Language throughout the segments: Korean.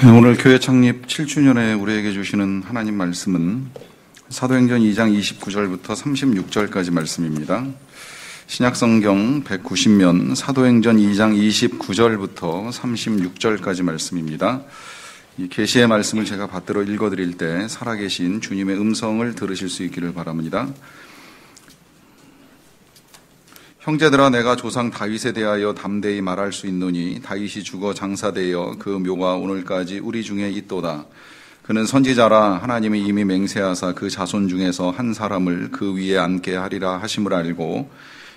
오늘 교회 창립 7주년에 우리에게 주시는 하나님 말씀은 사도행전 2장 29절부터 36절까지 말씀입니다. 신약성경 190면 사도행전 2장 29절부터 36절까지 말씀입니다. 이 계시의 말씀을 제가 받들어 읽어드릴 때 살아계신 주님의 음성을 들으실 수 있기를 바랍니다. 형제들아, 내가 조상 다윗에 대하여 담대히 말할 수 있노니 다윗이 죽어 장사되어 그 묘가 오늘까지 우리 중에 있도다. 그는 선지자라 하나님이 이미 맹세하사 그 자손 중에서 한 사람을 그 위에 앉게 하리라 하심을 알고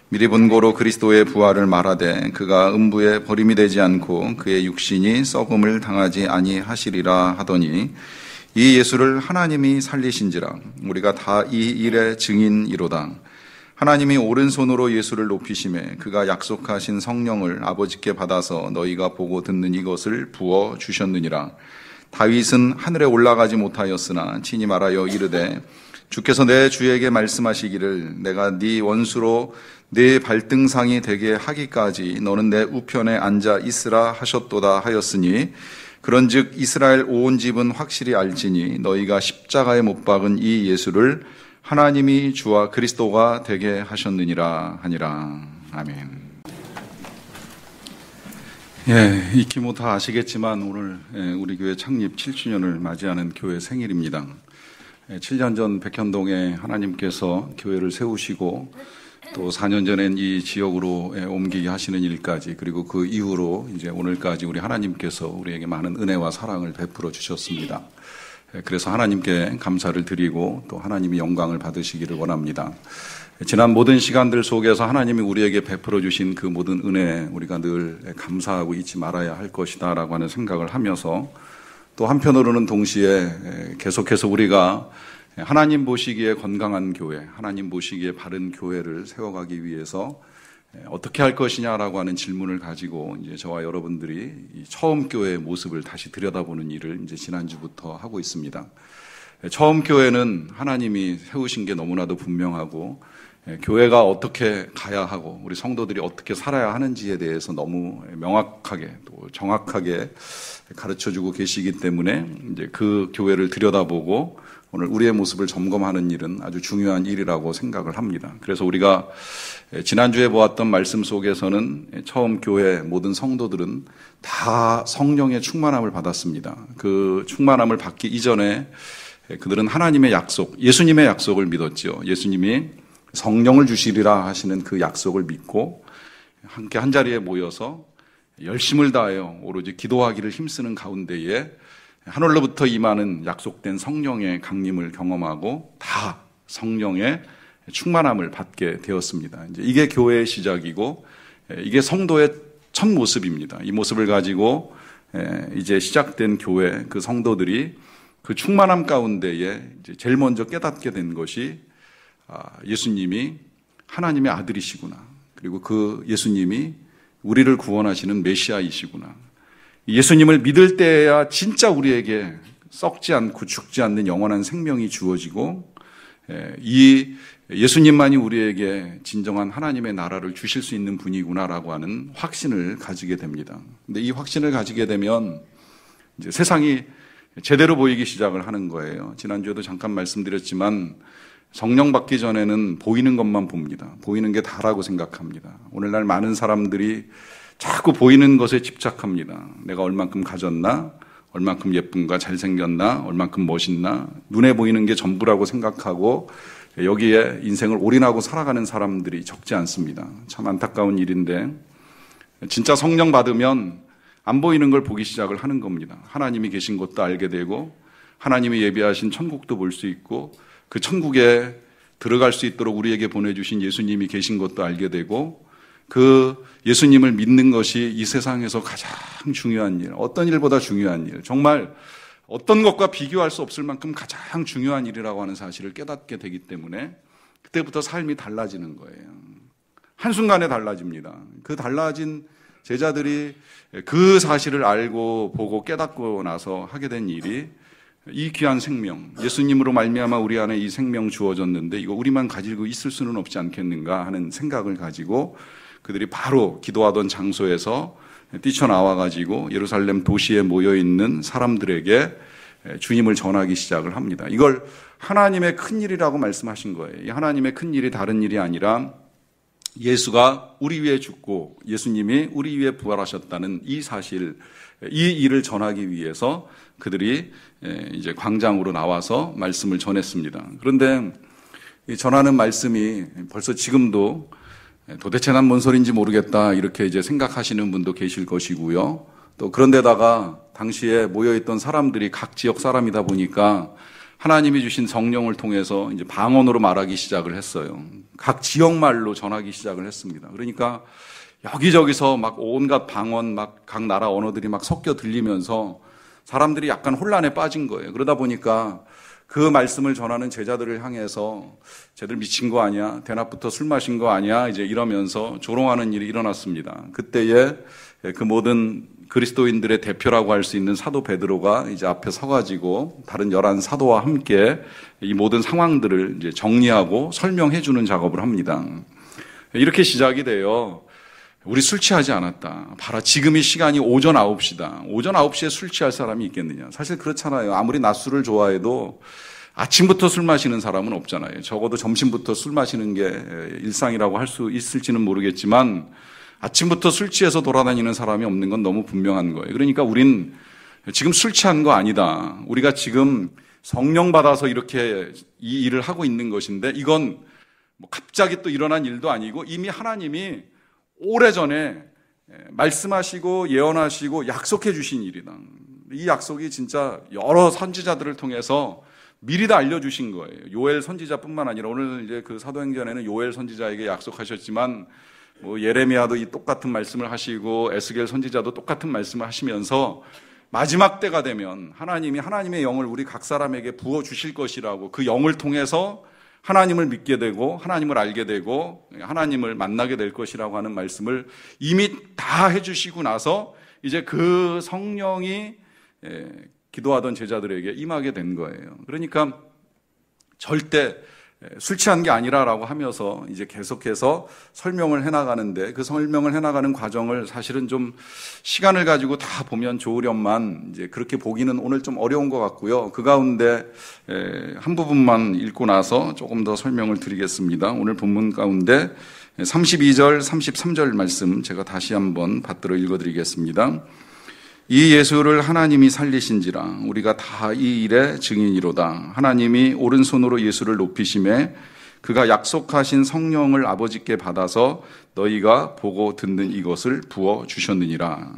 미리 본고로 그리스도의 부활을 말하되 그가 음부에 버림이 되지 않고 그의 육신이 썩음을 당하지 아니하시리라 하더니 이 예수를 하나님이 살리신지라. 우리가 다 이 일의 증인이로다. 하나님이 오른손으로 예수를 높이시매 그가 약속하신 성령을 아버지께 받아서 너희가 보고 듣는 이것을 부어 주셨느니라. 다윗은 하늘에 올라가지 못하였으나 친히 말하여 이르되 주께서 내 주에게 말씀하시기를 내가 네 원수로 네 발등상이 되게 하기까지 너는 내 우편에 앉아 있으라 하셨도다 하였으니 그런즉 이스라엘 온 집은 확실히 알지니 너희가 십자가에 못 박은 이 예수를 하나님이 주와 그리스도가 되게 하셨느니라 하니라. 아멘. 익히 뭐 다 아시겠지만 오늘 우리 교회 창립 7주년을 맞이하는 교회 생일입니다. 7년 전 백현동에 하나님께서 교회를 세우시고 또 4년 전엔 이 지역으로 옮기게 하시는 일까지, 그리고 그 이후로 이제 오늘까지 우리 하나님께서 우리에게 많은 은혜와 사랑을 베풀어 주셨습니다. 그래서 하나님께 감사를 드리고 또 하나님이 영광을 받으시기를 원합니다. 지난 모든 시간들 속에서 하나님이 우리에게 베풀어 주신 그 모든 은혜 우리가 늘 감사하고 잊지 말아야 할 것이다 라고 하는 생각을 하면서, 또 한편으로는 동시에 계속해서 우리가 하나님 보시기에 건강한 교회, 하나님 보시기에 바른 교회를 세워가기 위해서 어떻게 할 것이냐라고 하는 질문을 가지고 이제 저와 여러분들이 처음 교회의 모습을 다시 들여다보는 일을 이제 지난주부터 하고 있습니다. 처음 교회는 하나님이 세우신 게 너무나도 분명하고 교회가 어떻게 가야 하고 우리 성도들이 어떻게 살아야 하는지에 대해서 너무 명확하게 또 정확하게 가르쳐주고 계시기 때문에 이제 그 교회를 들여다보고 오늘 우리의 모습을 점검하는 일은 아주 중요한 일이라고 생각을 합니다. 그래서 우리가 지난주에 보았던 말씀 속에서는 처음 교회 모든 성도들은 다 성령의 충만함을 받았습니다. 그 충만함을 받기 이전에 그들은 하나님의 약속, 예수님의 약속을 믿었죠. 예수님이 성령을 주시리라 하시는 그 약속을 믿고 함께 한자리에 모여서 열심을 다하여 오로지 기도하기를 힘쓰는 가운데에 하늘로부터 임하는 약속된 성령의 강림을 경험하고 다 성령의 충만함을 받게 되었습니다. 이제 이게 교회의 시작이고 이게 성도의 첫 모습입니다. 이 모습을 가지고 이제 시작된 교회, 그 성도들이 그 충만함 가운데에 이제 제일 먼저 깨닫게 된 것이 예수님이 하나님의 아들이시구나. 그리고 그 예수님이 우리를 구원하시는 메시아이시구나. 예수님을 믿을 때야 진짜 우리에게 썩지 않고 죽지 않는 영원한 생명이 주어지고 이 예수님만이 우리에게 진정한 하나님의 나라를 주실 수 있는 분이구나라고 하는 확신을 가지게 됩니다. 근데 이 확신을 가지게 되면 이제 세상이 제대로 보이기 시작을 하는 거예요. 지난주에도 잠깐 말씀드렸지만 성령 받기 전에는 보이는 것만 봅니다. 보이는 게 다라고 생각합니다. 오늘날 많은 사람들이 자꾸 보이는 것에 집착합니다. 내가 얼만큼 가졌나, 얼만큼 예쁜가, 잘생겼나, 얼만큼 멋있나, 눈에 보이는 게 전부라고 생각하고 여기에 인생을 올인하고 살아가는 사람들이 적지 않습니다. 참 안타까운 일인데 진짜 성령 받으면 안 보이는 걸 보기 시작을 하는 겁니다. 하나님이 계신 것도 알게 되고 하나님이 예비하신 천국도 볼 수 있고 그 천국에 들어갈 수 있도록 우리에게 보내주신 예수님이 계신 것도 알게 되고 그 예수님을 믿는 것이 이 세상에서 가장 중요한 일, 어떤 일보다 중요한 일, 정말 어떤 것과 비교할 수 없을 만큼 가장 중요한 일이라고 하는 사실을 깨닫게 되기 때문에 그때부터 삶이 달라지는 거예요. 한순간에 달라집니다. 그 달라진 제자들이 그 사실을 알고 보고 깨닫고 나서 하게 된 일이 이 귀한 생명, 예수님으로 말미암아 우리 안에 이 생명 주어졌는데 이거 우리만 가지고 있을 수는 없지 않겠는가 하는 생각을 가지고 그들이 바로 기도하던 장소에서 뛰쳐나와가지고 예루살렘 도시에 모여있는 사람들에게 주님을 전하기 시작을 합니다. 이걸 하나님의 큰일이라고 말씀하신 거예요. 이 하나님의 큰일이 다른 일이 아니라 예수가 우리 위해 죽고 예수님이 우리 위해 부활하셨다는 이 사실, 이 일을 전하기 위해서 그들이 이제 광장으로 나와서 말씀을 전했습니다. 그런데 전하는 말씀이 벌써 지금도 도대체 난 뭔 소리인지 모르겠다 이렇게 이제 생각하시는 분도 계실 것이고요. 또 그런데다가 당시에 모여있던 사람들이 각 지역 사람이다 보니까 하나님이 주신 성령을 통해서 이제 방언으로 말하기 시작을 했어요. 각 지역말로 전하기 시작을 했습니다. 그러니까 여기저기서 막 온갖 방언, 막 각 나라 언어들이 막 섞여 들리면서 사람들이 약간 혼란에 빠진 거예요. 그러다 보니까 그 말씀을 전하는 제자들을 향해서 쟤들 미친 거 아니야? 대낮부터 술 마신 거 아니야? 이제 이러면서 조롱하는 일이 일어났습니다. 그때에 그 모든 그리스도인들의 대표라고 할 수 있는 사도 베드로가 이제 앞에 서가지고 다른 11 사도와 함께 이 모든 상황들을 이제 정리하고 설명해 주는 작업을 합니다. 이렇게 시작이 돼요. 우리 술 취하지 않았다. 봐라, 지금이 시간이 오전 9시다. 오전 9시에 술 취할 사람이 있겠느냐. 사실 그렇잖아요. 아무리 낮술을 좋아해도 아침부터 술 마시는 사람은 없잖아요. 적어도 점심부터 술 마시는 게 일상이라고 할 수 있을지는 모르겠지만 아침부터 술 취해서 돌아다니는 사람이 없는 건 너무 분명한 거예요. 그러니까 우린 지금 술 취한 거 아니다. 우리가 지금 성령 받아서 이렇게 이 일을 하고 있는 것인데 이건 뭐 갑자기 또 일어난 일도 아니고 이미 하나님이 오래전에 말씀하시고 예언하시고 약속해 주신 일이다. 이 약속이 진짜 여러 선지자들을 통해서 미리 다 알려주신 거예요. 요엘 선지자뿐만 아니라 오늘 이제 그 사도행전에는 요엘 선지자에게 약속하셨지만 뭐 예레미야도 이 똑같은 말씀을 하시고 에스겔 선지자도 똑같은 말씀을 하시면서 마지막 때가 되면 하나님이 하나님의 영을 우리 각 사람에게 부어 주실 것이라고 그 영을 통해서 하나님을 믿게 되고 하나님을 알게 되고 하나님을 만나게 될 것이라고 하는 말씀을 이미 다 해주시고 나서 이제 그 성령이 기도하던 제자들에게 임하게 된 거예요. 그러니까 절대 술 취한 게 아니라라고 하면서 이제 계속해서 설명을 해나가는데 그 설명을 해나가는 과정을 사실은 좀 시간을 가지고 다 보면 좋으련만 이제 그렇게 보기는 오늘 좀 어려운 것 같고요. 그 가운데 한 부분만 읽고 나서 조금 더 설명을 드리겠습니다. 오늘 본문 가운데 32절, 33절 말씀 제가 다시 한번 받들어 읽어드리겠습니다. 이 예수를 하나님이 살리신지라 우리가 다 이 일의 증인이로다. 하나님이 오른손으로 예수를 높이심에 그가 약속하신 성령을 아버지께 받아서 너희가 보고 듣는 이것을 부어 주셨느니라.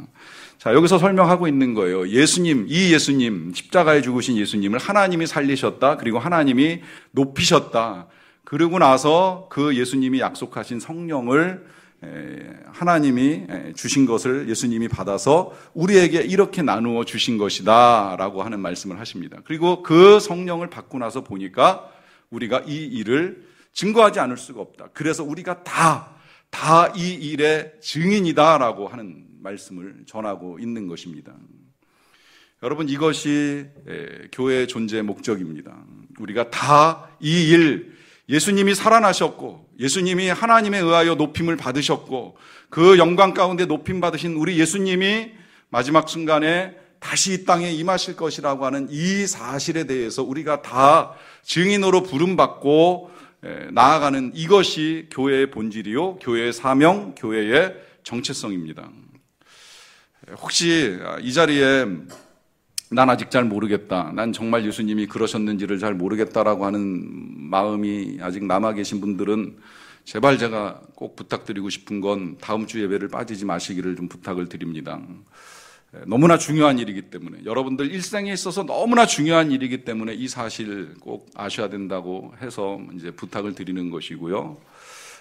자, 여기서 설명하고 있는 거예요. 예수님, 이 예수님, 십자가에 죽으신 예수님을 하나님이 살리셨다. 그리고 하나님이 높이셨다. 그러고 나서 그 예수님이 약속하신 성령을 하나님이 주신 것을 예수님이 받아서 우리에게 이렇게 나누어 주신 것이다 라고 하는 말씀을 하십니다. 그리고 그 성령을 받고 나서 보니까 우리가 이 일을 증거하지 않을 수가 없다. 그래서 우리가 다 이 일의 증인이다 라고 하는 말씀을 전하고 있는 것입니다. 여러분, 이것이 교회의 존재의 목적입니다. 우리가 다 이 일, 예수님이 살아나셨고 예수님이 하나님에 의하여 높임을 받으셨고 그 영광 가운데 높임 받으신 우리 예수님이 마지막 순간에 다시 이 땅에 임하실 것이라고 하는 이 사실에 대해서 우리가 다 증인으로 부름받고 나아가는 이것이 교회의 본질이요, 교회의 사명, 교회의 정체성입니다. 혹시 이 자리에 난 아직 잘 모르겠다, 난 정말 예수님이 그러셨는지를 잘 모르겠다라고 하는 마음이 아직 남아 계신 분들은 제발 제가 꼭 부탁드리고 싶은 건 다음 주 예배를 빠지지 마시기를 좀 부탁을 드립니다. 너무나 중요한 일이기 때문에, 여러분들 일생에 있어서 너무나 중요한 일이기 때문에 이 사실 꼭 아셔야 된다고 해서 이제 부탁을 드리는 것이고요.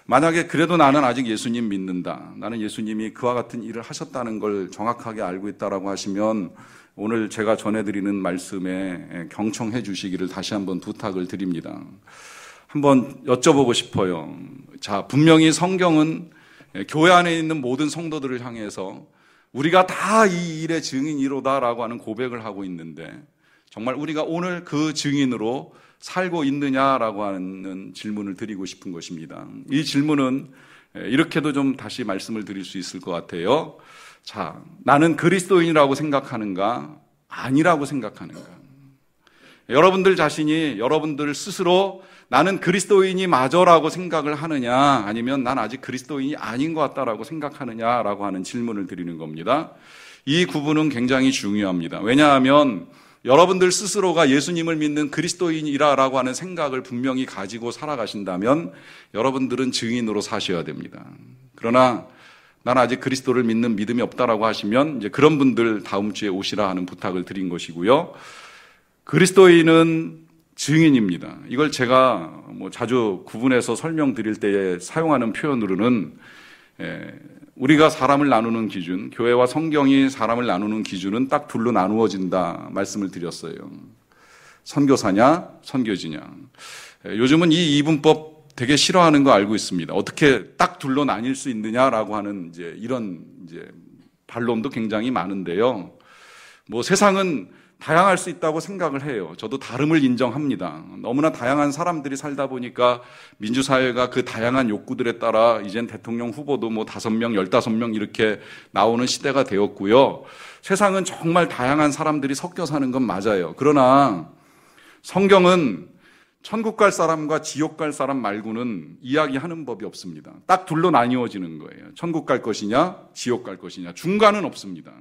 만약에 그래도 나는 아직 예수님 믿는다, 나는 예수님이 그와 같은 일을 하셨다는 걸 정확하게 알고 있다라고 하시면 오늘 제가 전해드리는 말씀에 경청해 주시기를 다시 한번 부탁을 드립니다. 한번 여쭤보고 싶어요. 자, 분명히 성경은 교회 안에 있는 모든 성도들을 향해서 우리가 다 이 일의 증인이로다라고 하는 고백을 하고 있는데 정말 우리가 오늘 그 증인으로 살고 있느냐라고 하는 질문을 드리고 싶은 것입니다. 이 질문은 이렇게도 좀 다시 말씀을 드릴 수 있을 것 같아요. 자, 나는 그리스도인이라고 생각하는가? 아니라고 생각하는가? 여러분들 자신이 여러분들 스스로 나는 그리스도인이 맞아라고 생각을 하느냐, 아니면 난 아직 그리스도인이 아닌 것 같다라고 생각하느냐라고 하는 질문을 드리는 겁니다. 이 구분은 굉장히 중요합니다. 왜냐하면 여러분들 스스로가 예수님을 믿는 그리스도인이라고 하는 생각을 분명히 가지고 살아가신다면 여러분들은 증인으로 사셔야 됩니다. 그러나 난 아직 그리스도를 믿는 믿음이 없다라고 하시면 이제 그런 분들 다음 주에 오시라 하는 부탁을 드린 것이고요. 그리스도인은 증인입니다. 이걸 제가 자주 구분해서 설명드릴 때에 사용하는 표현으로는 우리가 사람을 나누는 기준, 교회와 성경이 사람을 나누는 기준은 딱 둘로 나누어진다 말씀을 드렸어요. 선교사냐, 선교지냐. 요즘은 이 이분법 되게 싫어하는 거 알고 있습니다. 어떻게 딱 둘로 나뉠 수 있느냐라고 하는 이런 반론도 굉장히 많은데요. 세상은 다양할 수 있다고 생각을 해요. 저도 다름을 인정합니다. 너무나 다양한 사람들이 살다 보니까 민주사회가 그 다양한 욕구들에 따라 이젠 대통령 후보도 5명, 15명 이렇게 나오는 시대가 되었고요. 세상은 정말 다양한 사람들이 섞여 사는 건 맞아요. 그러나 성경은 천국 갈 사람과 지옥 갈 사람 말고는 이야기하는 법이 없습니다. 딱 둘로 나뉘어지는 거예요. 천국 갈 것이냐, 지옥 갈 것이냐. 중간은 없습니다.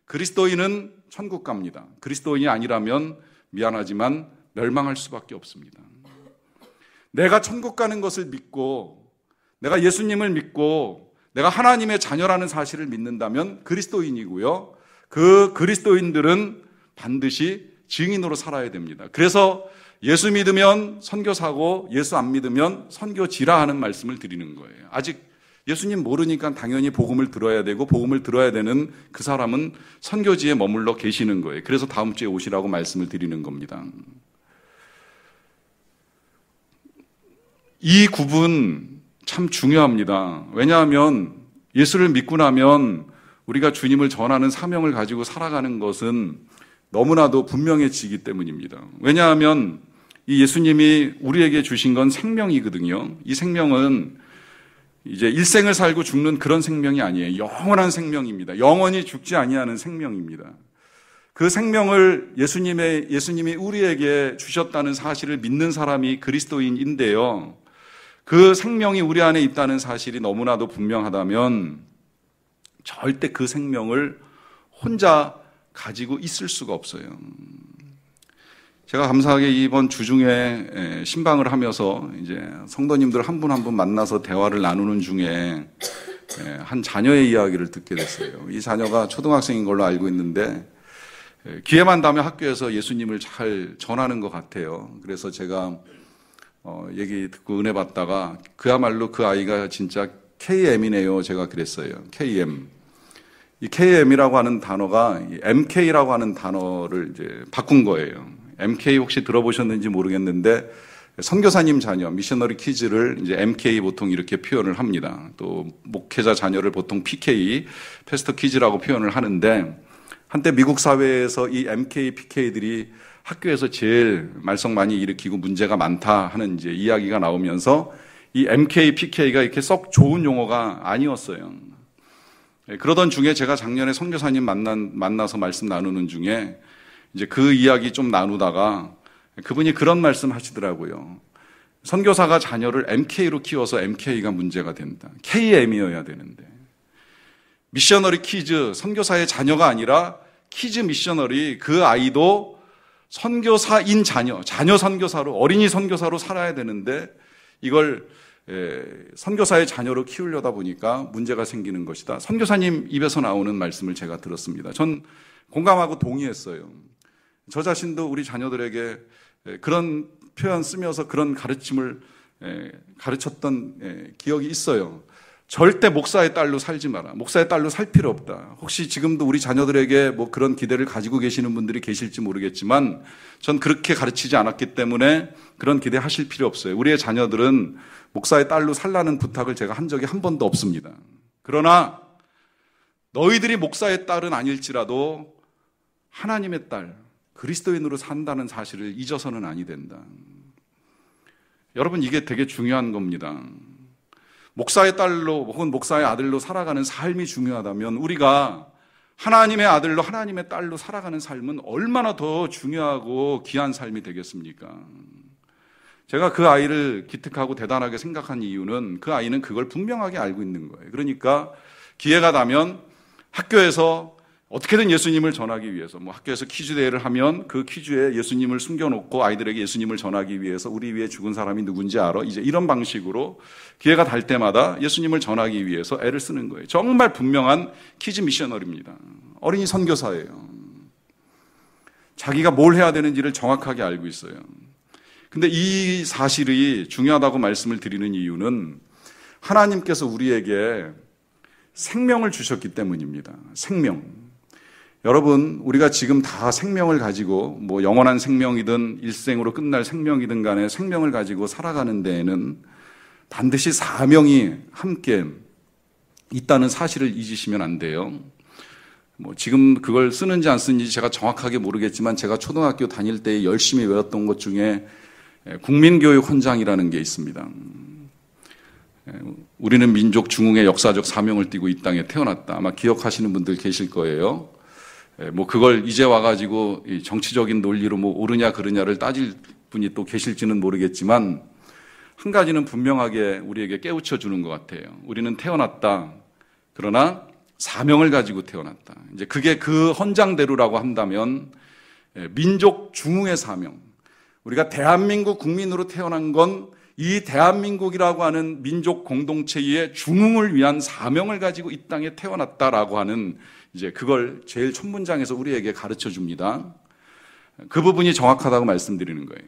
그리스도인은 천국 갑니다. 그리스도인이 아니라면 미안하지만 멸망할 수밖에 없습니다. 내가 천국 가는 것을 믿고 내가 예수님을 믿고 내가 하나님의 자녀라는 사실을 믿는다면 그리스도인이고요. 그 그리스도인들은 반드시 증인으로 살아야 됩니다. 그래서 예수 믿으면 선교사고 예수 안 믿으면 선교지라 하는 말씀을 드리는 거예요. 아직 예수님 모르니까 당연히 복음을 들어야 되고 복음을 들어야 되는 그 사람은 선교지에 머물러 계시는 거예요. 그래서 다음 주에 오시라고 말씀을 드리는 겁니다. 이 구분 참 중요합니다. 왜냐하면 예수를 믿고 나면 우리가 주님을 전하는 사명을 가지고 살아가는 것은 너무나도 분명해지기 때문입니다. 왜냐하면 이 예수님이 우리에게 주신 건 생명이거든요. 이 생명은 이제 일생을 살고 죽는 그런 생명이 아니에요. 영원한 생명입니다. 영원히 죽지 아니하는 생명입니다. 그 생명을 예수님이 우리에게 주셨다는 사실을 믿는 사람이 그리스도인인데요. 그 생명이 우리 안에 있다는 사실이 너무나도 분명하다면 절대 그 생명을 혼자 가지고 있을 수가 없어요. 제가 감사하게 이번 주중에 신방을 하면서 이제 성도님들 한 분 한 분 만나서 대화를 나누는 중에 한 자녀의 이야기를 듣게 됐어요. 이 자녀가 초등학생인 걸로 알고 있는데 기회만 닿으면 학교에서 예수님을 잘 전하는 것 같아요. 그래서 제가 얘기 듣고 은혜 받다가 그야말로 그 아이가 진짜 KM이네요. 제가 그랬어요. KM. 이 KM이라고 하는 단어가 MK라고 하는 단어를 이제 바꾼 거예요. MK 혹시 들어보셨는지 모르겠는데 선교사님 자녀, 미셔너리 키즈를 이제 MK 보통 이렇게 표현을 합니다. 또 목회자 자녀를 보통 PK, 패스터 키즈라고 표현을 하는데 한때 미국 사회에서 이 MK, PK들이 학교에서 제일 말썽 많이 일으키고 문제가 많다 하는 이제 이야기가 나오면서 이 MK, PK가 이렇게 썩 좋은 용어가 아니었어요. 그러던 중에 제가 작년에 선교사님 만나서 말씀 나누는 중에 이제 그 이야기 좀 나누다가 그분이 그런 말씀 하시더라고요. 선교사가 자녀를 MK로 키워서 MK가 문제가 된다. KM이어야 되는데. 미셔너리 키즈, 선교사의 자녀가 아니라 키즈 미셔너리, 그 아이도 선교사인 자녀 선교사로, 어린이 선교사로 살아야 되는데 이걸 선교사의 자녀로 키우려다 보니까 문제가 생기는 것이다. 선교사님 입에서 나오는 말씀을 제가 들었습니다. 전 공감하고 동의했어요. 저 자신도 우리 자녀들에게 그런 표현 쓰면서 그런 가르침을 가르쳤던 기억이 있어요. 절대 목사의 딸로 살지 마라. 목사의 딸로 살 필요 없다. 혹시 지금도 우리 자녀들에게 그런 기대를 가지고 계시는 분들이 계실지 모르겠지만 전 그렇게 가르치지 않았기 때문에 그런 기대하실 필요 없어요. 우리의 자녀들은 목사의 딸로 살라는 부탁을 제가 한 적이 한 번도 없습니다. 그러나 너희들이 목사의 딸은 아닐지라도 하나님의 딸, 그리스도인으로 산다는 사실을 잊어서는 아니 된다. 여러분, 이게 되게 중요한 겁니다. 목사의 딸로 혹은 목사의 아들로 살아가는 삶이 중요하다면 우리가 하나님의 아들로 하나님의 딸로 살아가는 삶은 얼마나 더 중요하고 귀한 삶이 되겠습니까? 제가 그 아이를 기특하고 대단하게 생각한 이유는 그 아이는 그걸 분명하게 알고 있는 거예요. 그러니까 기회가 나면 학교에서 어떻게든 예수님을 전하기 위해서 학교에서 퀴즈 대회를 하면 그 퀴즈에 예수님을 숨겨놓고 아이들에게 예수님을 전하기 위해서 우리 위에 죽은 사람이 누군지 알아? 이제 이런 방식으로 기회가 될 때마다 예수님을 전하기 위해서 애를 쓰는 거예요. 정말 분명한 퀴즈 미셔너리입니다. 어린이 선교사예요. 자기가 뭘 해야 되는지를 정확하게 알고 있어요. 근데 이 사실이 중요하다고 말씀을 드리는 이유는 하나님께서 우리에게 생명을 주셨기 때문입니다. 생명. 여러분, 우리가 지금 다 생명을 가지고 영원한 생명이든 일생으로 끝날 생명이든 간에 생명을 가지고 살아가는 데에는 반드시 사명이 함께 있다는 사실을 잊으시면 안 돼요. 지금 그걸 쓰는지 안 쓰는지 제가 정확하게 모르겠지만 제가 초등학교 다닐 때 열심히 외웠던 것 중에 국민교육 헌장이라는 게 있습니다. 우리는 민족 중흥의 역사적 사명을 띠고 이 땅에 태어났다. 아마 기억하시는 분들 계실 거예요. 그걸 이제 와가지고 정치적인 논리로 옳으냐 그르냐를 따질 분이 또 계실지는 모르겠지만 한 가지는 분명하게 우리에게 깨우쳐 주는 것 같아요. 우리는 태어났다. 그러나 사명을 가지고 태어났다. 이제 그게 그 헌장대로라고 한다면 민족 중흥의 사명. 우리가 대한민국 국민으로 태어난 건 이 대한민국이라고 하는 민족 공동체의 중흥을 위한 사명을 가지고 이 땅에 태어났다라고 하는 이제 그걸 제일 첫 문장에서 우리에게 가르쳐 줍니다. 그 부분이 정확하다고 말씀드리는 거예요.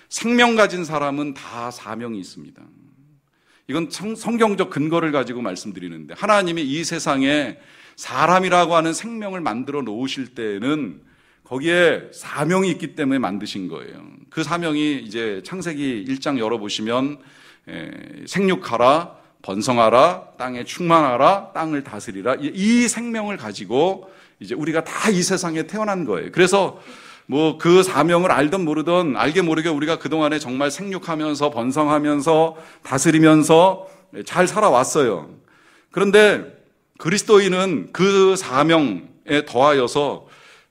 생명 가진 사람은 다 사명이 있습니다. 이건 성경적 근거를 가지고 말씀드리는데 하나님이 이 세상에 사람이라고 하는 생명을 만들어 놓으실 때에는 거기에 사명이 있기 때문에 만드신 거예요. 그 사명이 이제 창세기 1장 열어보시면 생육하라, 번성하라, 땅에 충만하라, 땅을 다스리라. 이 생명을 가지고 이제 우리가 다 이 세상에 태어난 거예요. 그래서 그 사명을 알든 모르든 알게 모르게 우리가 그동안에 정말 생육하면서 번성하면서 다스리면서 잘 살아왔어요. 그런데 그리스도인은 그 사명에 더하여서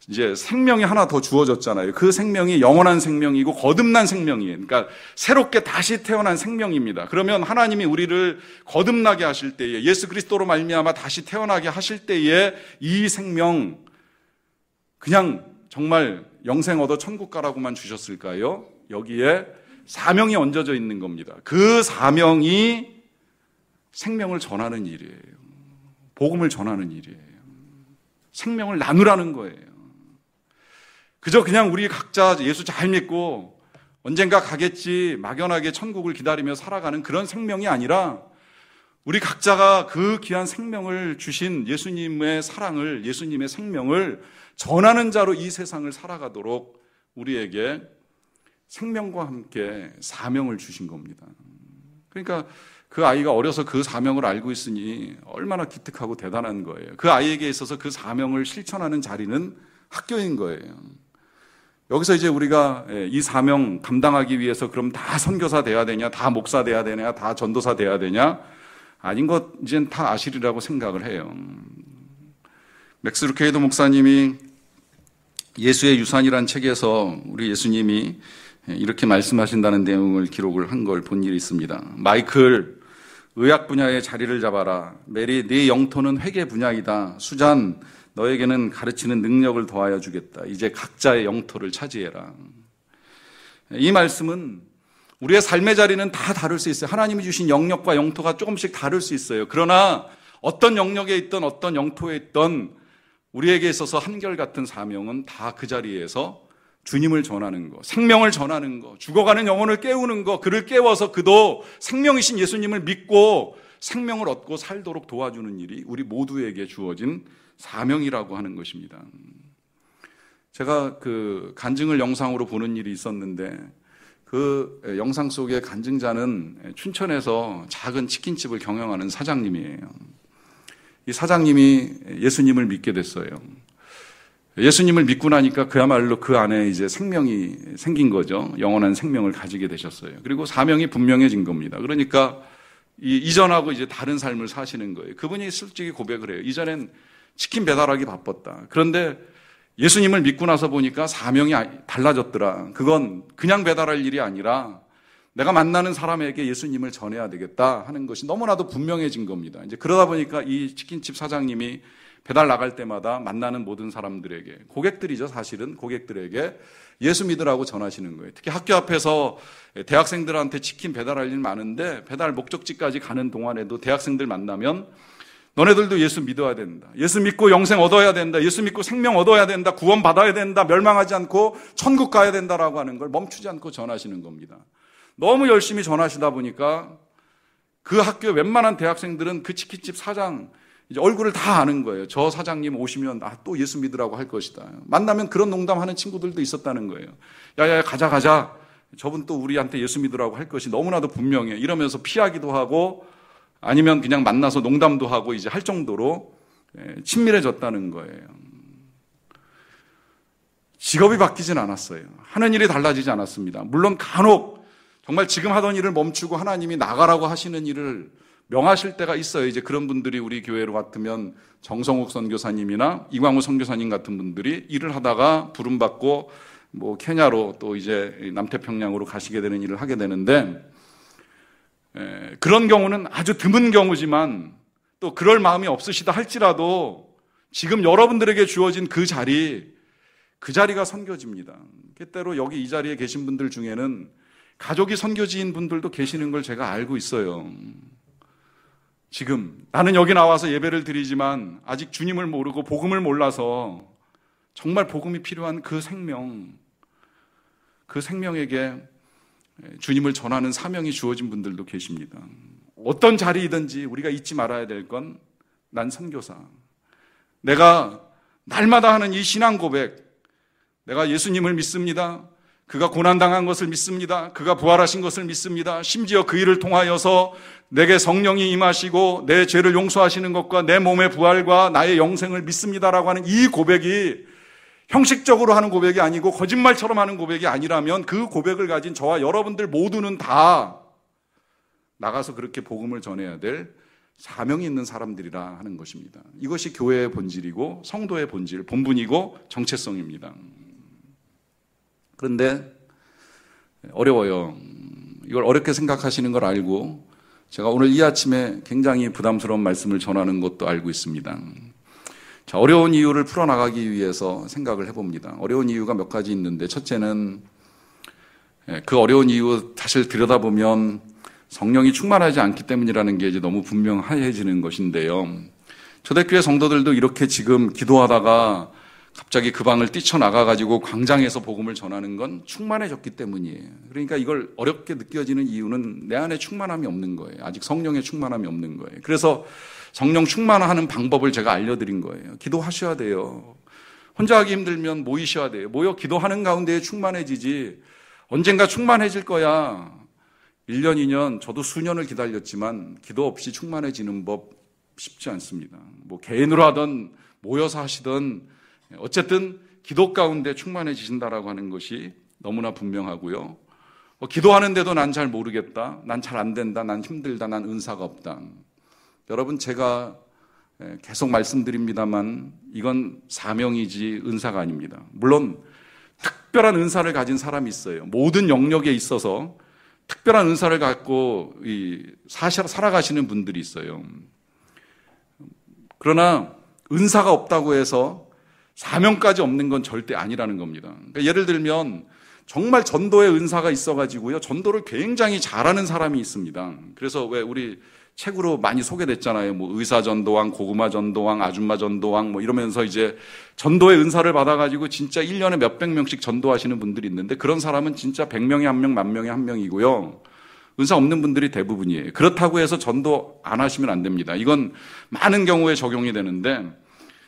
이제 생명이 하나 더 주어졌잖아요. 그 생명이 영원한 생명이고 거듭난 생명이에요. 그러니까 새롭게 다시 태어난 생명입니다. 그러면 하나님이 우리를 거듭나게 하실 때에 예수 그리스도로 말미암아 다시 태어나게 하실 때에 이 생명 그냥 정말 영생 얻어 천국 가라고만 주셨을까요? 여기에 사명이 얹어져 있는 겁니다. 그 사명이 생명을 전하는 일이에요. 복음을 전하는 일이에요. 생명을 나누라는 거예요. 그저 그냥 우리 각자 예수 잘 믿고 언젠가 가겠지 막연하게 천국을 기다리며 살아가는 그런 생명이 아니라 우리 각자가 그 귀한 생명을 주신 예수님의 사랑을, 예수님의 생명을 전하는 자로 이 세상을 살아가도록 우리에게 생명과 함께 사명을 주신 겁니다. 그러니까 그 아이가 어려서 그 사명을 알고 있으니 얼마나 기특하고 대단한 거예요. 그 아이에게 있어서 그 사명을 실천하는 자리는 학교인 거예요. 여기서 이제 우리가 이 사명 감당하기 위해서 그럼 다 선교사 돼야 되냐, 다 목사 돼야 되냐, 다 전도사 돼야 되냐? 아닌 것 이젠 다 아시리라고 생각을 해요. 맥스 루케이도 목사님이 예수의 유산이란 책에서 우리 예수님이 이렇게 말씀하신다는 내용을 기록을 한 걸 본 일이 있습니다. 마이클, 의학 분야의 자리를 잡아라. 메리, 네 영토는 회계 분야이다. 수잔, 너에게는 가르치는 능력을 더하여 주겠다. 이제 각자의 영토를 차지해라. 이 말씀은 우리의 삶의 자리는 다 다를 수 있어요. 하나님이 주신 영역과 영토가 조금씩 다를 수 있어요. 그러나 어떤 영역에 있던 어떤 영토에 있던 우리에게 있어서 한결같은 사명은 다 그 자리에서 주님을 전하는 거, 생명을 전하는 거, 죽어가는 영혼을 깨우는 거, 그를 깨워서 그도 생명이신 예수님을 믿고 생명을 얻고 살도록 도와주는 일이 우리 모두에게 주어진 사명이라고 하는 것입니다. 제가 그 간증을 영상으로 보는 일이 있었는데 그 영상 속의 간증자는 춘천에서 작은 치킨집을 경영하는 사장님이에요. 이 사장님이 예수님을 믿게 됐어요. 예수님을 믿고 나니까 그야말로 그 안에 이제 생명이 생긴 거죠. 영원한 생명을 가지게 되셨어요. 그리고 사명이 분명해진 겁니다. 그러니까 이전하고 이제 다른 삶을 사시는 거예요. 그분이 솔직히 고백을 해요. 이전엔 치킨 배달하기 바빴다. 그런데 예수님을 믿고 나서 보니까 사명이 달라졌더라. 그건 그냥 배달할 일이 아니라 내가 만나는 사람에게 예수님을 전해야 되겠다 하는 것이 너무나도 분명해진 겁니다. 이제 그러다 보니까 이 치킨집 사장님이 배달 나갈 때마다 만나는 모든 사람들에게, 고객들이죠, 사실은 고객들에게 예수 믿으라고 전하시는 거예요. 특히 학교 앞에서 대학생들한테 치킨 배달할 일 많은데 배달 목적지까지 가는 동안에도 대학생들 만나면 너네들도 예수 믿어야 된다. 예수 믿고 영생 얻어야 된다. 예수 믿고 생명 얻어야 된다. 구원 받아야 된다. 멸망하지 않고 천국 가야 된다라고 하는 걸 멈추지 않고 전하시는 겁니다. 너무 열심히 전하시다 보니까 그 학교 웬만한 대학생들은 그 치킨집 사장 이제 얼굴을 다 아는 거예요. 저 사장님 오시면 또 예수 믿으라고 할 것이다. 만나면 그런 농담하는 친구들도 있었다는 거예요. 야야 가자. 저분 또 우리한테 예수 믿으라고 할 것이 너무나도 분명해. 이러면서 피하기도 하고 아니면 그냥 만나서 농담도 하고 이제 할 정도로 친밀해졌다는 거예요. 직업이 바뀌진 않았어요. 하는 일이 달라지지 않았습니다. 물론 간혹 정말 지금 하던 일을 멈추고 하나님이 나가라고 하시는 일을 명하실 때가 있어요. 이제 그런 분들이 우리 교회로 같으면 정성욱 선교사님이나 이광우 선교사님 같은 분들이 일을 하다가 부름받고 뭐 케냐로 또 이제 남태평양으로 가시게 되는 일을 하게 되는데, 그런 경우는 아주 드문 경우지만 또 그럴 마음이 없으시다 할지라도 지금 여러분들에게 주어진 그 자리가 선교지입니다. 때로 여기 이 자리에 계신 분들 중에는 가족이 선교지인 분들도 계시는 걸 제가 알고 있어요. 지금 나는 여기 나와서 예배를 드리지만 아직 주님을 모르고 복음을 몰라서 정말 복음이 필요한 그 생명에게 주님을 전하는 사명이 주어진 분들도 계십니다. 어떤 자리이든지 우리가 잊지 말아야 될 건 난 선교사. 내가 날마다 하는 이 신앙 고백, 내가 예수님을 믿습니다. 그가 고난당한 것을 믿습니다. 그가 부활하신 것을 믿습니다. 심지어 그 일을 통하여서 내게 성령이 임하시고 내 죄를 용서하시는 것과 내 몸의 부활과 나의 영생을 믿습니다라고 하는 이 고백이 형식적으로 하는 고백이 아니고 거짓말처럼 하는 고백이 아니라면 그 고백을 가진 저와 여러분들 모두는 다 나가서 그렇게 복음을 전해야 될 사명이 있는 사람들이라 하는 것입니다. 이것이 교회의 본질이고 성도의 본질, 본분이고 정체성입니다. 그런데 어려워요. 이걸 어렵게 생각하시는 걸 알고 제가 오늘 이 아침에 굉장히 부담스러운 말씀을 전하는 것도 알고 있습니다. 자, 어려운 이유를 풀어나가기 위해서 생각을 해봅니다. 어려운 이유가 몇 가지 있는데, 첫째는 그 어려운 이유 사실 들여다보면 성령이 충만하지 않기 때문이라는 게 이제 너무 분명해지는 것인데요. 초대교회 성도들도 이렇게 지금 기도하다가 갑자기 그 방을 뛰쳐나가가지고 광장에서 복음을 전하는 건 충만해졌기 때문이에요. 그러니까 이걸 어렵게 느껴지는 이유는 내 안에 충만함이 없는 거예요. 아직 성령의 충만함이 없는 거예요. 그래서 성령 충만하는 방법을 제가 알려드린 거예요. 기도하셔야 돼요. 혼자 하기 힘들면 모이셔야 돼요. 모여 기도하는 가운데에 충만해지지 언젠가 충만해질 거야. 1년, 2년, 저도 수년을 기다렸지만 기도 없이 충만해지는 법 쉽지 않습니다. 뭐 개인으로 하든 모여서 하시든 어쨌든 기도 가운데 충만해지신다라고 하는 것이 너무나 분명하고요. 기도하는데도 난 잘 모르겠다. 난 잘 안 된다. 난 힘들다. 난 은사가 없다. 여러분, 제가 계속 말씀드립니다만 이건 사명이지 은사가 아닙니다. 물론 특별한 은사를 가진 사람이 있어요. 모든 영역에 있어서 특별한 은사를 갖고 살아가시는 분들이 있어요. 그러나 은사가 없다고 해서 사명까지 없는 건 절대 아니라는 겁니다. 그러니까 예를 들면 정말 전도의 은사가 있어가지고요, 전도를 굉장히 잘하는 사람이 있습니다. 그래서 왜 우리 책으로 많이 소개됐잖아요. 뭐 의사 전도왕, 고구마 전도왕, 아줌마 전도왕 뭐 이러면서 이제 전도의 은사를 받아가지고 진짜 1년에 몇백 명씩 전도하시는 분들이 있는데 그런 사람은 진짜 100명에 1명, 10,000명에 1명이고요. 은사 없는 분들이 대부분이에요. 그렇다고 해서 전도 안 하시면 안 됩니다. 이건 많은 경우에 적용이 되는데,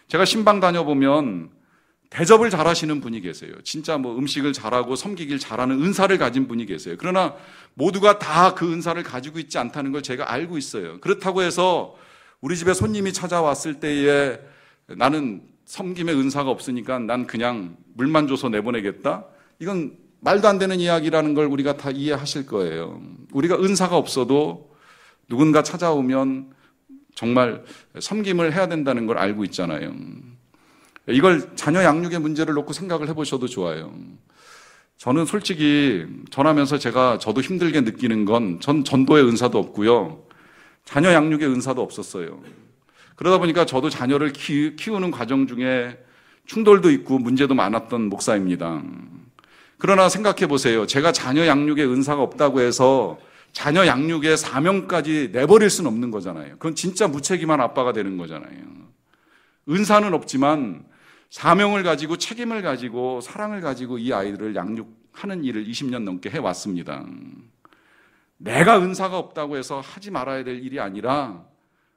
제가 신방 다녀보면 대접을 잘하시는 분이 계세요. 진짜 뭐 음식을 잘하고 섬기길 잘하는 은사를 가진 분이 계세요. 그러나 모두가 다 그 은사를 가지고 있지 않다는 걸 제가 알고 있어요. 그렇다고 해서 우리 집에 손님이 찾아왔을 때에 나는 섬김의 은사가 없으니까 난 그냥 물만 줘서 내보내겠다? 이건 말도 안 되는 이야기라는 걸 우리가 다 이해하실 거예요. 우리가 은사가 없어도 누군가 찾아오면 정말 섬김을 해야 된다는 걸 알고 있잖아요. 이걸 자녀 양육의 문제를 놓고 생각을 해보셔도 좋아요. 저는 솔직히 전하면서 저도 힘들게 느끼는 건 전 전도의 은사도 없고요. 자녀 양육의 은사도 없었어요. 그러다 보니까 저도 자녀를 키우는 과정 중에 충돌도 있고 문제도 많았던 목사입니다. 그러나 생각해 보세요. 제가 자녀 양육의 은사가 없다고 해서 자녀 양육의 사명까지 내버릴 수는 없는 거잖아요. 그건 진짜 무책임한 아빠가 되는 거잖아요. 은사는 없지만 사명을 가지고 책임을 가지고 사랑을 가지고 이 아이들을 양육하는 일을 20년 넘게 해왔습니다. 내가 은사가 없다고 해서 하지 말아야 될 일이 아니라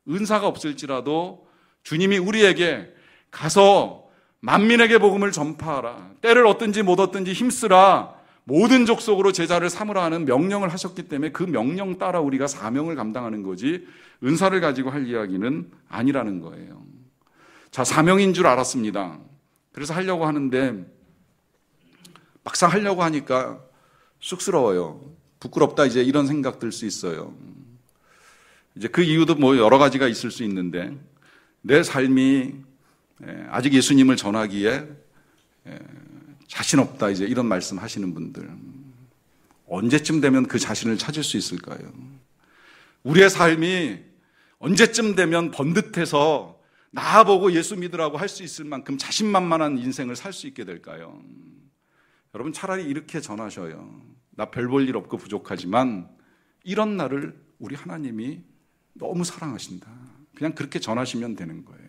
은사가 없을지라도 주님이 우리에게 가서 만민에게 복음을 전파하라. 때를 얻든지 못 얻든지 힘쓰라. 모든 족속으로 제자를 삼으라 하는 명령을 하셨기 때문에 그 명령 따라 우리가 사명을 감당하는 거지 은사를 가지고 할 이야기는 아니라는 거예요. 자, 사명인 줄 알았습니다. 그래서 하려고 하는데 막상 하려고 하니까 쑥스러워요. 부끄럽다 이제 이런 생각 들 수 있어요. 이제 그 이유도 뭐 여러 가지가 있을 수 있는데 내 삶이 아직 예수님을 전하기에 자신 없다 이제 이런 말씀 하시는 분들 언제쯤 되면 그 자신을 찾을 수 있을까요? 우리의 삶이 언제쯤 되면 번듯해서 나보고 예수 믿으라고 할 수 있을 만큼 자신만만한 인생을 살 수 있게 될까요? 여러분 차라리 이렇게 전하셔요. 나 별 볼 일 없고 부족하지만 이런 나를 우리 하나님이 너무 사랑하신다. 그냥 그렇게 전하시면 되는 거예요.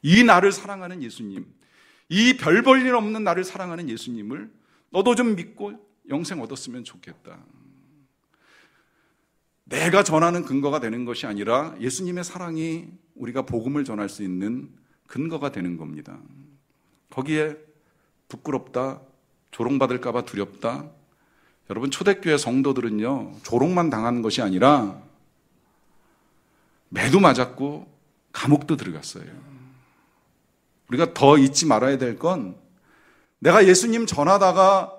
이 나를 사랑하는 예수님, 이 별 볼 일 없는 나를 사랑하는 예수님을 너도 좀 믿고 영생 얻었으면 좋겠다. 내가 전하는 근거가 되는 것이 아니라 예수님의 사랑이 우리가 복음을 전할 수 있는 근거가 되는 겁니다. 거기에 부끄럽다, 조롱받을까 봐 두렵다. 여러분 초대교회 성도들은요 조롱만 당한 것이 아니라 매도 맞았고 감옥도 들어갔어요. 우리가 더 잊지 말아야 될 건 내가 예수님 전하다가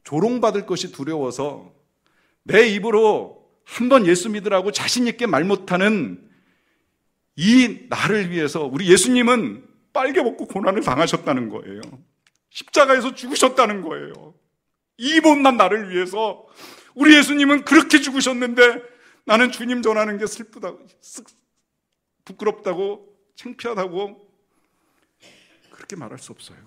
조롱받을 것이 두려워서 내 입으로 한번 예수 믿으라고 자신 있게 말 못하는 이 나를 위해서 우리 예수님은 빨개 벗고 고난을 당하셨다는 거예요. 십자가에서 죽으셨다는 거예요. 이 못난 나를 위해서 우리 예수님은 그렇게 죽으셨는데 나는 주님 전하는 게 슬프다고 부끄럽다고 창피하다고 그렇게 말할 수 없어요.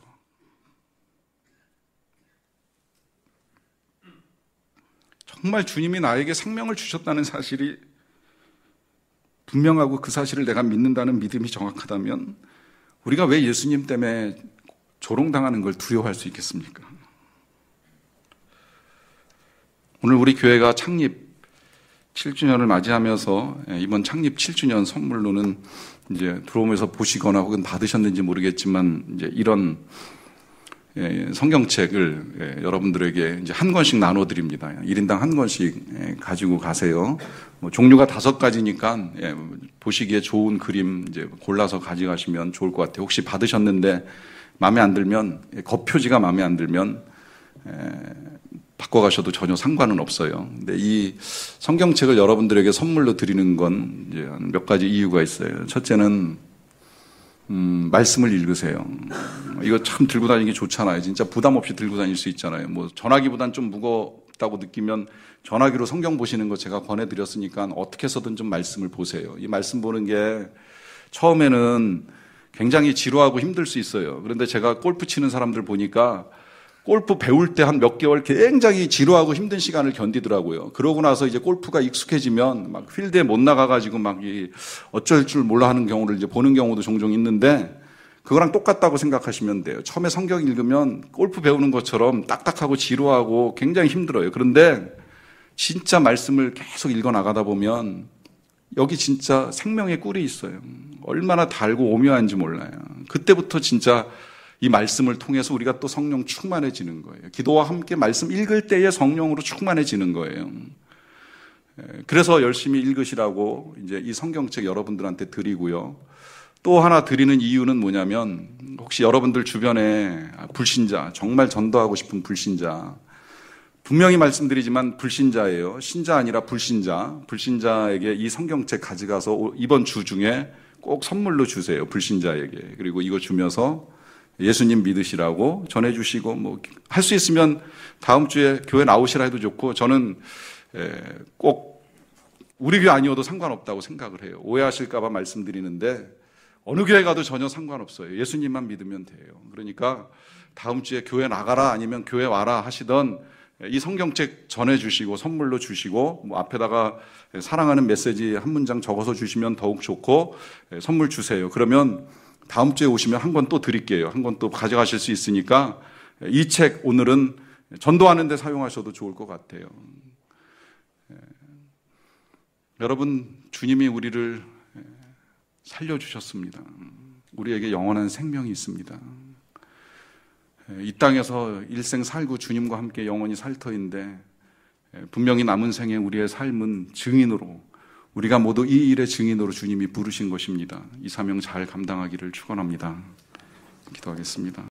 정말 주님이 나에게 생명을 주셨다는 사실이 분명하고 그 사실을 내가 믿는다는 믿음이 정확하다면 우리가 왜 예수님 때문에 조롱당하는 걸 두려워할 수 있겠습니까? 오늘 우리 교회가 창립 7주년을 맞이하면서 이번 창립 7주년 선물로는 이제 들어오면서 보시거나 혹은 받으셨는지 모르겠지만 이제 이런 성경책을 여러분들에게 이제 한 권씩 나눠드립니다. 1인당 한 권씩 가지고 가세요. 뭐 종류가 5가지니까 보시기에 좋은 그림 이제 골라서 가져가시면 좋을 것 같아요. 혹시 받으셨는데 마음에 안 들면 겉표지가 마음에 안 들면 바꿔가셔도 전혀 상관은 없어요. 근데 이 성경책을 여러분들에게 선물로 드리는 건 이제 몇 가지 이유가 있어요. 첫째는 말씀을 읽으세요. 이거 참 들고 다니기 좋잖아요. 진짜 부담 없이 들고 다닐 수 있잖아요. 뭐 전화기보단 좀 무겁다고 느끼면 전화기로 성경 보시는 거 제가 권해드렸으니까 어떻게 해서든 좀 말씀을 보세요. 이 말씀 보는 게 처음에는 굉장히 지루하고 힘들 수 있어요. 그런데 제가 골프 치는 사람들 보니까 골프 배울 때 한 몇 개월 굉장히 지루하고 힘든 시간을 견디더라고요. 그러고 나서 이제 골프가 익숙해지면 막 필드에 못 나가가지고 막 어쩔 줄 몰라 하는 경우를 이제 보는 경우도 종종 있는데 그거랑 똑같다고 생각하시면 돼요. 처음에 성경 읽으면 골프 배우는 것처럼 딱딱하고 지루하고 굉장히 힘들어요. 그런데 진짜 말씀을 계속 읽어 나가다 보면 여기 진짜 생명의 꿀이 있어요. 얼마나 달고 오묘한지 몰라요. 그때부터 진짜 이 말씀을 통해서 우리가 또 성령 충만해지는 거예요. 기도와 함께 말씀 읽을 때에 성령으로 충만해지는 거예요. 그래서 열심히 읽으시라고 이제 이 성경책 여러분들한테 드리고요. 또 하나 드리는 이유는 뭐냐면 혹시 여러분들 주변에 불신자, 정말 전도하고 싶은 불신자, 분명히 말씀드리지만 불신자예요. 신자 아니라 불신자. 불신자에게 이 성경책 가져가서 이번 주 중에 꼭 선물로 주세요. 불신자에게. 그리고 이거 주면서 예수님 믿으시라고 전해주시고, 할 수 있으면 다음 주에 교회 나오시라 해도 좋고, 저는 꼭 우리 교회 아니어도 상관없다고 생각을 해요. 오해하실까봐 말씀드리는데, 어느 교회 가도 전혀 상관없어요. 예수님만 믿으면 돼요. 그러니까 다음 주에 교회 나가라 아니면 교회 와라 하시던 이 성경책 전해주시고 선물로 주시고, 앞에다가 사랑하는 메시지 한 문장 적어서 주시면 더욱 좋고, 선물 주세요. 그러면 다음 주에 오시면 한 권 또 드릴게요. 한 권 또 가져가실 수 있으니까 이 책 오늘은 전도하는 데 사용하셔도 좋을 것 같아요. 여러분, 주님이 우리를 살려주셨습니다. 우리에게 영원한 생명이 있습니다. 이 땅에서 일생 살고 주님과 함께 영원히 살 터인데, 분명히 남은 생에 우리의 삶은 증인으로, 우리가 모두 이 일의 증인으로 주님이 부르신 것입니다. 이 사명 잘 감당하기를 축원합니다. 기도하겠습니다.